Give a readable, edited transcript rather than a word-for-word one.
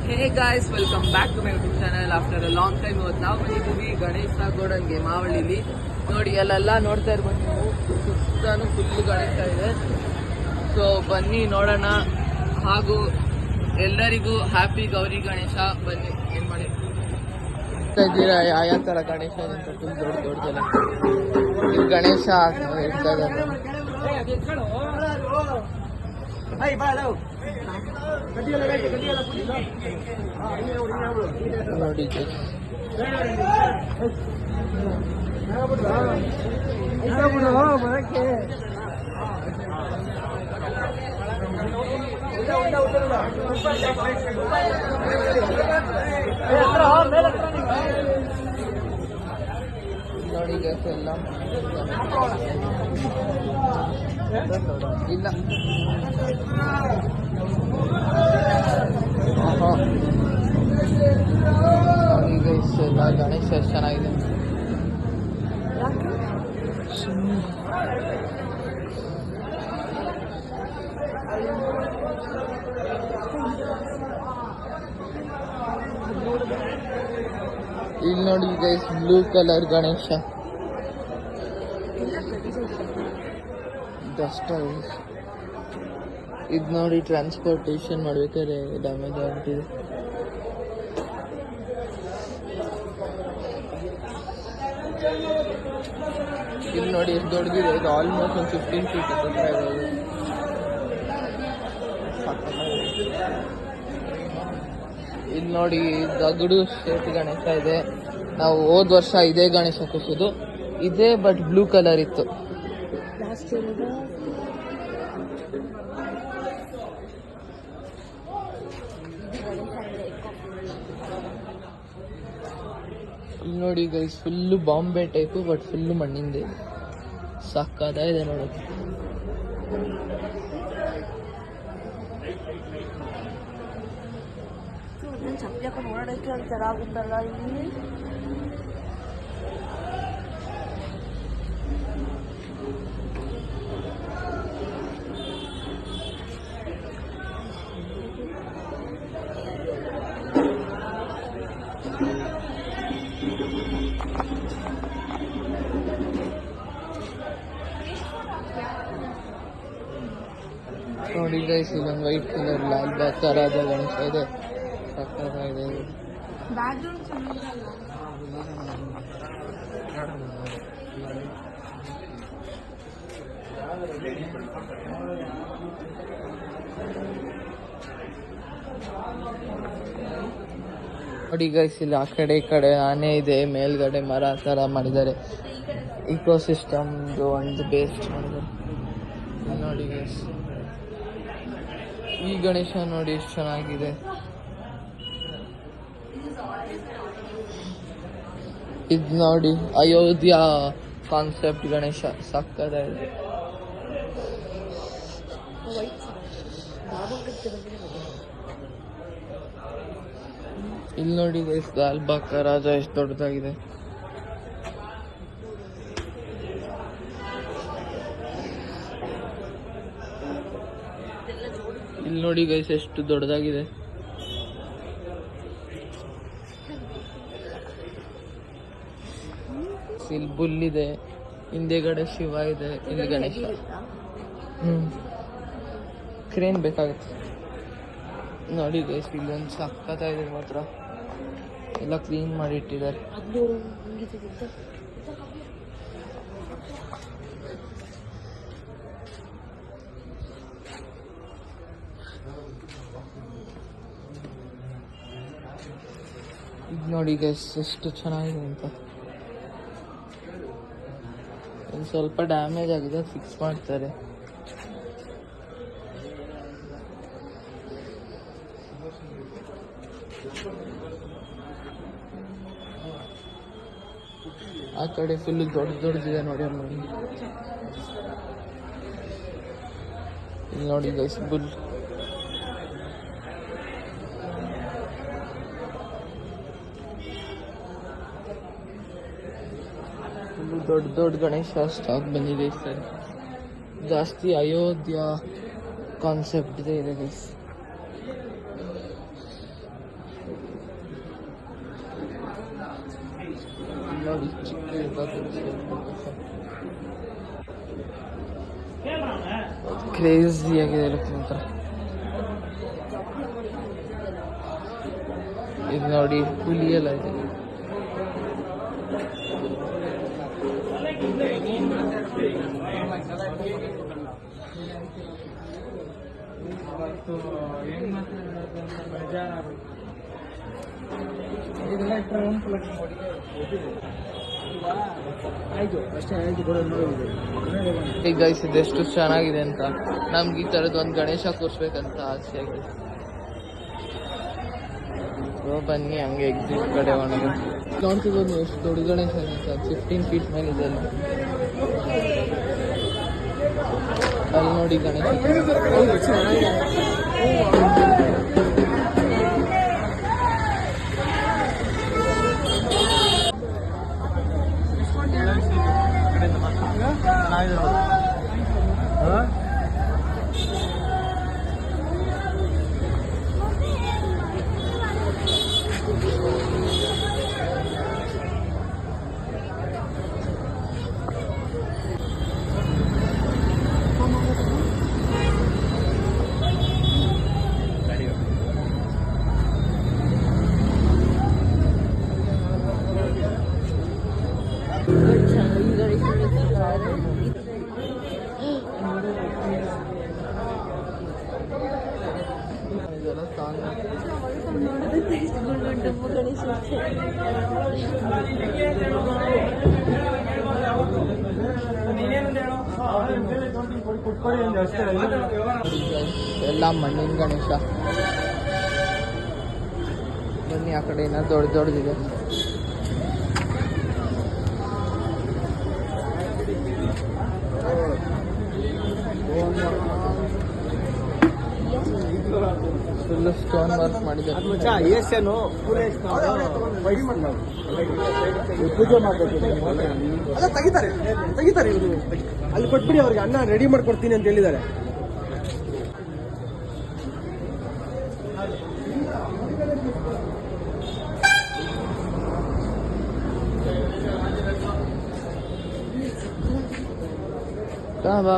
Hey guys, welcome back to my YouTube channel. After a long time ಇವತ್ತು ನಾವು ಬಂದಿದ್ದೀವಿ ಗಣೇಶ ಗೋಡನ್ಗೆ ಮಾವಳ್ಳಿಲಿ. ನೋಡಿ ಅಲ್ಲೆಲ್ಲ ನೋಡ್ತಾ ಇರ್ಬೋದು ನೀವು, ಸುತ್ತಾನು ಫುಲ್ ಗಣೇಶ ಇದೆ. ಸೊ ಬನ್ನಿ ನೋಡೋಣ. ಹಾಗೂ ಎಲ್ಲರಿಗೂ ಹ್ಯಾಪಿ ಗೌರಿ ಗಣೇಶ. ಬನ್ನಿ ಏನು ಮಾಡಿ ಇದ್ದೀರಾ, ಯಾವ ಥರ ಗಣೇಶ ಇದೆ ಅಂತ ಫುಲ್ ದೊಡ್ಡದೆಲ್ಲ ಗಣೇಶ ಇಡ್ತಾ ಇದ್ದಾರೆ. ನೋಡಿ ನೋಡಿ ಗೈಸ್ ಎಲ್ಲ ಇಲ್ಲ ನೋಡಿ ಗೈಸ್ ಎಲ್ಲ ಗಣೇಶ ಎಷ್ಟು ಚೆನ್ನಾಗಿದೆ. ಇಲ್ಲಿ ನೋಡಿ guys blue colour Ganesha dust. ಇದು ನೋಡಿ ಟ್ರಾನ್ಸ್ಪೋರ್ಟೇಷನ್ ಮಾಡ್ಬೇಕಾದ್ರೆ ಡ್ಯಾಮೇಜ್ ಆಗ್ಬಿಟ್ಟಿದೆ. ಇಲ್ಲಿ ನೋಡಿ ಎಷ್ಟು ದೊಡ್ಡದಿದೆ. ಇದು ಆಲ್ಮೋಸ್ಟ್ ಒಂದು 15 ಫೀಟ್ ಹತ್ರ ಇರೋದು. ಇಲ್ಲಿ ನೋಡಿ ದಗಡು ಶೇಪ್ ಗಣೇಶ ಇದೆ. ನಾವು ಹೋದ ವರ್ಷ ಇದೇ ಗಣೇಶ ಕೂರಿಸೋದು ಇದೇ, ಬಟ್ ಬ್ಲೂ ಕಲರ್ ಇತ್ತು. ಇಲ್ಲಿ ನೋಡಿ guys full Bombay type, but full ಮಣ್ಣಿಂದೆ ಸಾಕಾಗಿದೆ ನೋಡೋದು. ಚಪ್ಪಲಿ ಹಾಕೊಂಡು ಓಡಾಡೋಕ್ಕೆ ಒಂಥರ ಆಗುತ್ತಲ್ಲ ಇಲ್ಲಿ. ನೋಡಿ ಗೈಸ್ ಇಲ್ಲೊಂದು ವೈಟ್ ಕಲರ್ ಲಾಲ್ ಬಾಗ್ ಥರದ ಗಣೇಶ ಇದೆ. ಸಕ್ಕತ್ತಾಗಿದೆ. ನೋಡಿ ಗೈಸ್ ಇಲ್ಲಿ ಆ ಕಡೆ ಈ ಕಡೆ ಆನೆ ಇದೆ, ಮೇಲ್ಗಡೆ ಮರ ಥರ ಮಾಡಿದ್ದಾರೆ. ಇಕೋಸಿಸ್ಟಮ್ದು ಒಂದು ಬೇಸ್ಟ್ ಮಾಡಿದ್ದಾರೆ. ನೋಡಿ ಗೈಸ್ ಈ ಗಣೇಶ ನೋಡಿ ಎಷ್ಟು ಚೆನ್ನಾಗಿದೆ. ಇದು ನೋಡಿ ಅಯೋಧ್ಯ ಕಾನ್ಸೆಪ್ಟ್ ಗಣೇಶ ಸಕ್ಕತ್ತಾಗಿದೆ. ಇಲ್ಲಿ ನೋಡಿ ಗೈಸ್ ಲಾಲ್ಬಾಗ್ ರಾಜ ಎಷ್ಟು ದೊಡ್ಡದಾಗಿದೆ. ಇಲ್ಲಿ ನೋಡಿ ಗೈಸ್ ಎಷ್ಟು ದೊಡ್ಡದಾಗಿದೆ. ಇಲ್ಲಿ ಬುಲ್ಲಿದೆ, ಹಿಂದೆಗಡೆ ಶಿವ ಇದೆ, ಇಲ್ಲಿ ಗಣೇಶ. ಕ್ರೇನ್ ಬೇಕಾಗುತ್ತೆ. ನೋಡಿ ಗೈಸ್ ಇಲ್ಲೊಂದು ಸಕ್ಕತ್ತಾಗಿದೆ ಮಾತ್ರ, ಎಲ್ಲ ಕ್ಲೀನ್ ಮಾಡಿ ಇಟ್ಟಿದ್ದಾರೆ. ಇದು ನೋಡಿ ಗೈಸ್ ಎಷ್ಟು ಚೆನ್ನಾಗಿದೆ ಅಂತ. ಒಂದು ಸ್ವಲ್ಪ ಡ್ಯಾಮೇಜ್ ಆಗಿದೆ, ಫಿಕ್ಸ್ ಮಾಡ್ತಾರೆ. ಆ ಕಡೆ ಫುಲ್ ದೊಡ್ಡದಿದೆ ನೋಡಿ. ಅಲ್ಲಿ ಇಲ್ಲಿ ನೋಡಿ ಗೈಸ್ ಬುಲ್. ದೊಡ್ಡ ದೊಡ್ಡ ಗಣೇಶ ಸ್ಟಾಕ್ ಬಂದಿದೆ ಸರ್. ಜಾಸ್ತಿ ಅಯೋಧ್ಯ ಕಾನ್ಸೆಪ್ಟ್ ಇದೆ ಗೈಸ್. ನೋಡಿ ಚಿಕ್ಕ ಕ್ರೇಜಿ ಆಗಿದೆ ಲುಕ್ ಮಾತ್ರ. ಇದು ನೋಡಿ ಹುಲಿಯಲ್ಲ ಇದೆ. ಈಗ ಗೈಸ್ ಇದೆಷ್ಟು ಚೆನ್ನಾಗಿದೆ ಅಂತ. ನಮ್ಗೆ ಈ ಥರದ್ದು ಒಂದು ಗಣೇಶ ಕೂರಿಸ್ಬೇಕಂತ ಆಸೆ ಆಗಿದೆ. ಬನ್ನಿ ಹಂಗೆ ಎಕ್ಸಿಟ್ ಕಡೆ ಒಳಗೆ ನೋಡ್ತಿಬೋದು ಎಷ್ಟು ದೊಡ್ಡ ಗಣೇಶ ಇದೆ ಅಂತ. 15 feet ಮೇಲೆ ಇದೆ ಅಲ್ಲಿ ನೋಡಿ ಗಣೇಶ. ಎಲ್ಲ ಮಣ್ಣಿನ ಗಣೇಶ. ಬನ್ನಿ ಆ ಕಡೆ ಏನೋ ದೊಡ್ಡದಿದೆ. ಫುಲ್ ಸ್ಟೋನ್ ವರ್ಕ್ ಮಾಡಿದ್ದಾರೆ. ಪೂಜೆ ಮಾಡ್ಬೇಕು. ಅಲ್ಲ ತೆಗಿತಾರೆ ಇವರು. ಅಲ್ಲಿ ಕೊಟ್ಬಿಡಿ ಅವ್ರಿಗೆ, ಅನ್ನ ರೆಡಿ ಮಾಡ್ಕೊಡ್ತೀನಿ ಅಂತ ಹೇಳಿದ್ದಾರೆ. ಬಾ